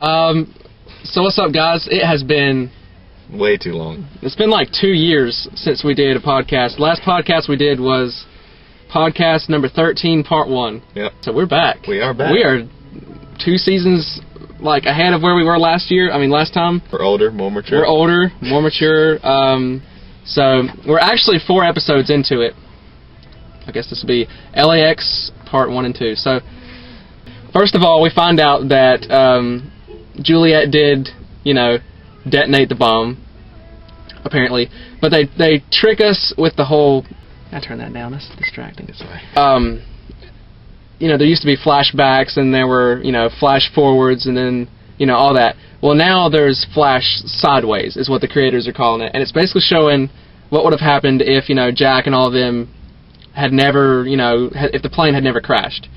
So what's up, guys? It has been way too long. It's been like 2 years since we did a podcast. The last podcast we did was podcast number 13, part 1. Yep. So we're back. We are back. We are 2 seasons like ahead of where we were last time. We're older, more mature. We're older, more mature. So we're actually 4 episodes into it. I guess this will be LAX part 1 and 2. So first of all, we find out that Juliet did, detonate the bomb, apparently. But they trick us with the whole... I turn that down. That's distracting. It's okay. There used to be flashbacks, and there were, flash forwards, and then, all that. Well, now there's flash sideways, is what the creators are calling it. And it's basically showing what would have happened if, Jack and all of them had never, if the plane had never crashed.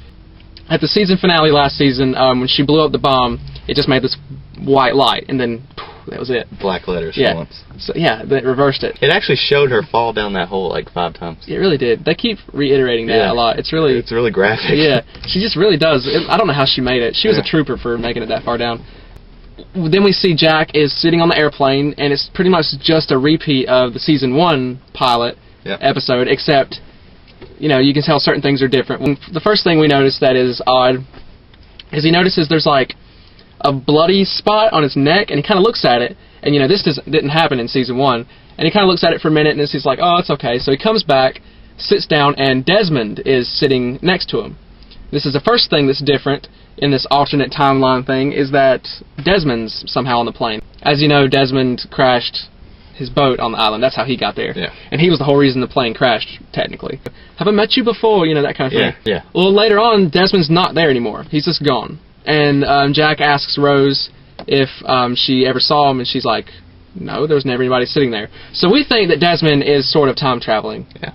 At the season finale last season, when she blew up the bomb, it just made this white light, and then that was it. Black letters yeah. for once. So, yeah, they reversed it. It actually showed her fall down that hole like 5 times. It really did. They keep reiterating that a lot. It's really graphic. Yeah, she just really does. I don't know how she made it. She was a trooper for making it that far down. Then we see Jack is sitting on the airplane, and it's pretty much just a repeat of the season 1 pilot episode, except, you can tell certain things are different. The first thing we notice that is odd is he notices there's like a bloody spot on his neck, and he kind of looks at it, and this didn't happen in season 1, and he kind of looks at it for a minute, and he's like, oh, it's okay. So he comes back, sits down, and Desmond is sitting next to him. This is the first thing that's different in this alternate timeline thing, is that Desmond's somehow on the plane. As you know, Desmond crashed his boat on the island. That's how he got there. Yeah. And he was the whole reason the plane crashed, technically. Have I met you before? That kind of thing. Yeah. Well, later on, Desmond's not there anymore. He's just gone. And Jack asks Rose if she ever saw him, and she's like, no, there was never anybody sitting there. So we think that Desmond is sort of time traveling. Yeah.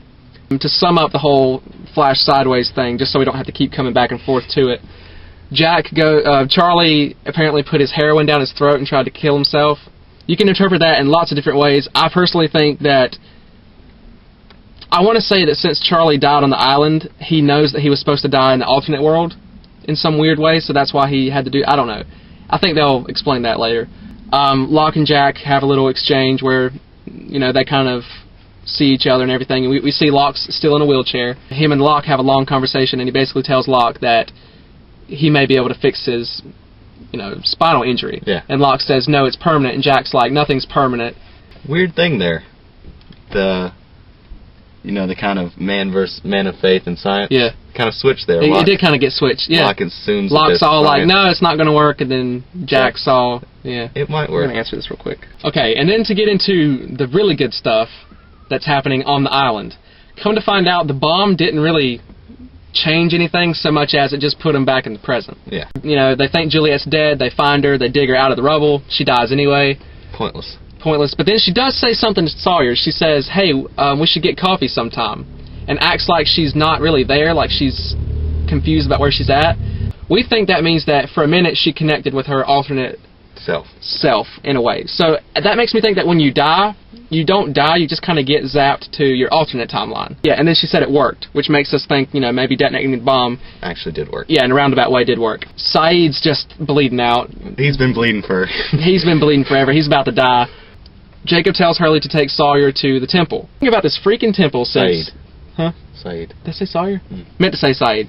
To sum up the whole flash sideways thing, just so we don't have to keep coming back and forth to it, Charlie apparently put his heroin down his throat and tried to kill himself. You can interpret that in lots of different ways. I personally think that, I want to say that since Charlie died on the island, he knows that he was supposed to die in the alternate world in some weird way, so that's why he had to do... I don't know. I think they'll explain that later. Locke and Jack have a little exchange where, they kind of see each other and everything, and we see Locke's still in a wheelchair. Him and Locke have a long conversation, and he basically tells Locke that he may be able to fix his, spinal injury. Yeah. And Locke says, no, it's permanent, and Jack's like, nothing's permanent. Weird thing there. The kind of man of faith and science. Yeah. Kind of switched there. It did kind of get switched, yeah. Locke assumes Locke's all like, no, it's not going to work, and then Jack saw, it might work. We're going to answer this real quick. Okay, and then to get into the really good stuff that's happening on the island. Come to find out, the bomb didn't really change anything so much as it just put them back in the present. Yeah. They think Juliet's dead, they find her, they dig her out of the rubble, she dies anyway. Pointless. But then she does say something to Sawyer. She says, hey, we should get coffee sometime, and acts like she's not really there, like she's confused about where she's at. We think that means that for a minute she connected with her alternate self in a way. So that makes me think that when you die, you don't die, you just kind of get zapped to your alternate timeline. Yeah, and then she said it worked, which makes us think, maybe detonating the bomb actually did work. Yeah, in a roundabout way did work. Saeed's just bleeding out. He's been bleeding forever. He's about to die. Jacob tells Hurley to take Sawyer to the temple. Think about this freaking temple since... Saeed. Huh? Saeed. Did I say Sawyer? Meant to say Saeed.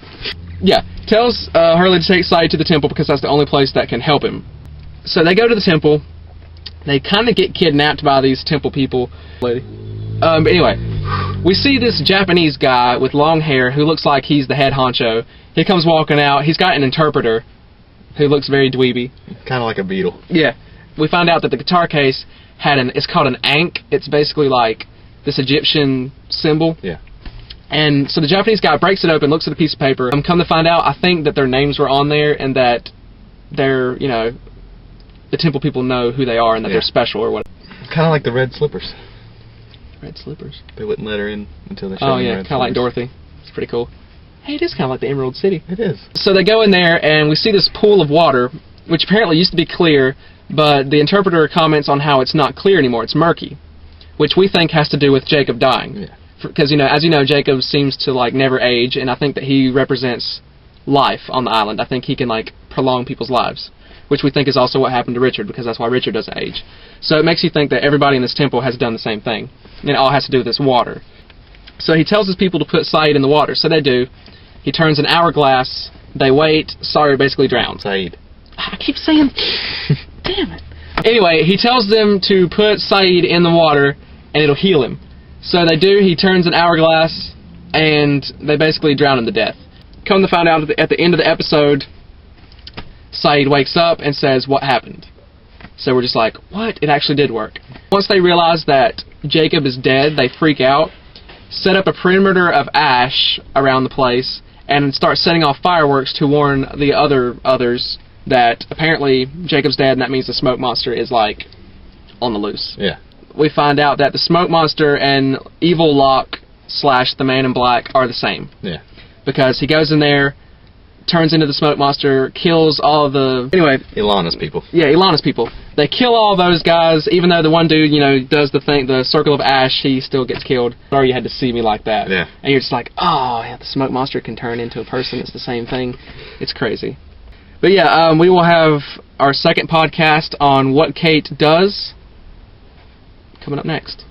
Yeah, tells Hurley to take Saeed to the temple because that's the only place that can help him. So they go to the temple. They kind of get kidnapped by these temple people. But anyway, we see this Japanese guy with long hair who looks like he's the head honcho. He comes walking out. He's got an interpreter who looks very dweeby. Kind of like a beetle. Yeah. We find out that the guitar case it's called an ankh. It's basically like this Egyptian symbol. Yeah. And so the Japanese guy breaks it open, looks at a piece of paper. Come to find out, I think that their names were on there, and that they're, the temple people know who they are, and that they're special or whatever. Kind of like the red slippers. Red slippers? They wouldn't let her in until they showed her red kind of like Dorothy. It's pretty cool. Hey, it is kind of like the Emerald City. It is. So they go in there, and we see this pool of water, which apparently used to be clear, but the interpreter comments on how it's not clear anymore, it's murky, which we think has to do with Jacob dying. Yeah. Because, as you know, Jacob seems to, never age, and I think that he represents life on the island. I think he can, prolong people's lives. which we think is also what happened to Richard, because that's why Richard doesn't age. So it makes you think that everybody in this temple has done the same thing, and it all has to do with this water. So he tells his people to put Saeed in the water, so they do. He turns an hourglass, they wait, Sawyer basically drowns. Saeed. I keep saying, damn it. Anyway, he tells them to put Saeed in the water, and it'll heal him. So they do, he turns an hourglass, and they basically drown him to death. Come to find out at the end of the episode, Saeed wakes up and says, what happened? So we're just like, what? It actually did work. Once they realize that Jacob is dead, they freak out, set up a perimeter of ash around the place, and start setting off fireworks to warn the others that apparently Jacob's dead, and that means the smoke monster is, like, on the loose. Yeah. We find out that the smoke monster and Evil Locke / the Man in Black are the same. Yeah. Because he goes in there, turns into the smoke monster, kills all of the... Anyway. Ilana's people. Yeah, Ilana's people. They kill all those guys, even though the one dude, does the circle of ash, he still gets killed. Sorry you had to see me like that. Yeah. And you're just like, oh, yeah, the smoke monster can turn into a person. It's the same thing. It's crazy. But yeah, we will have our second podcast on what Kate does coming up next.